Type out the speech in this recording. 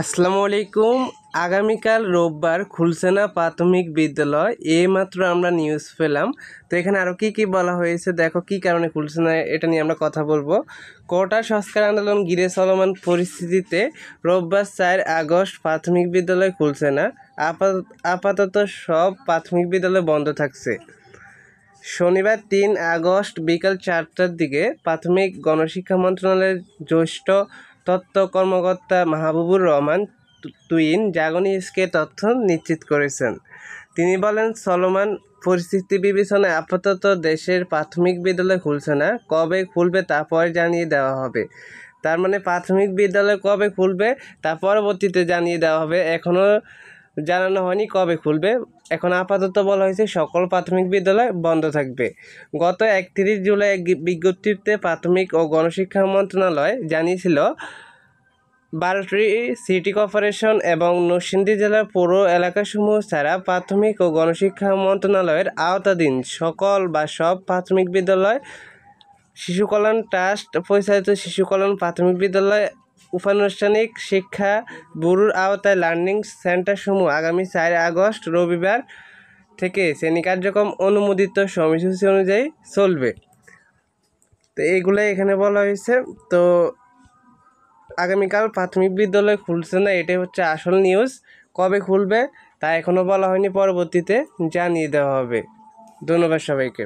আসসালামু আলাইকুম। আগামীকাল রোববার খুলছে না প্রাথমিক বিদ্যালয়, এইমাত্র আমরা নিউজ পেলাম। তো এখানে আরও কি বলা হয়েছে দেখো, কি কারণে খুলছে না এটা নিয়ে আমরা কথা বলবো। কোটা সংস্কার আন্দোলন ঘিরে চলমান পরিস্থিতিতে রোববার 4 আগস্ট প্রাথমিক বিদ্যালয় খুলছে না। আপাতত সব প্রাথমিক বিদ্যালয় বন্ধ থাকছে। শনিবার 3 আগস্ট বিকাল 4টার দিকে প্রাথমিক গণশিক্ষা মন্ত্রণালয়ের জ্যেষ্ঠ তথ্য কর্মকর্তা মাহবুবুর রহমান তুহিন জাগো নিউজকে তথ্য নিশ্চিত করেছেন। তিনি বলেন, চলমান পরিস্থিতি বিবেচনায় আপাতত দেশের প্রাথমিক বিদ্যালয় খুলছে না। কবে খুলবে তা পরে জানিয়ে দেওয়া হবে। তার মানে প্রাথমিক বিদ্যালয় কবে খুলবে তা পরবর্তীতে জানিয়ে দেওয়া হবে। এখনও জানানো হয়নি কবে খুলবে। এখন আপাতত বলা হয়েছে সকল প্রাথমিক বিদ্যালয় বন্ধ থাকবে। গত 31 জুলাই এক বিজ্ঞপ্তিতে প্রাথমিক ও গণশিক্ষা মন্ত্রণালয় জানিয়েছিল, 12টি সিটি কর্পোরেশন এবং নরসিংদী জেলার পৌর এলাকাসমূহ ছাড়া প্রাথমিক ও গণশিক্ষা মন্ত্রণালয়ের আওতাধীন সকল বা সব প্রাথমিক বিদ্যালয়, শিশু কল্যাণ ট্রাস্ট পরিচালিত শিশু কল্যাণ প্রাথমিক বিদ্যালয়, উপানুষ্ঠানিক শিক্ষা ব্যুরোর আওতায় লার্নিং সেন্টারসমূহ আগামী 4 আগস্ট রবিবার থেকে শ্রেণী কার্যক্রম অনুমোদিত সময়সূচি অনুযায়ী চলবে। তো এইগুলোই এখানে বলা হয়েছে। তো আগামীকাল প্রাথমিক বিদ্যালয় খুলছে না, এটাই হচ্ছে আসল নিউজ। কবে খুলবে তা এখনও বলা হয়নি, পরবর্তীতে জানিয়ে দেওয়া হবে। ধন্যবাদ সবাইকে।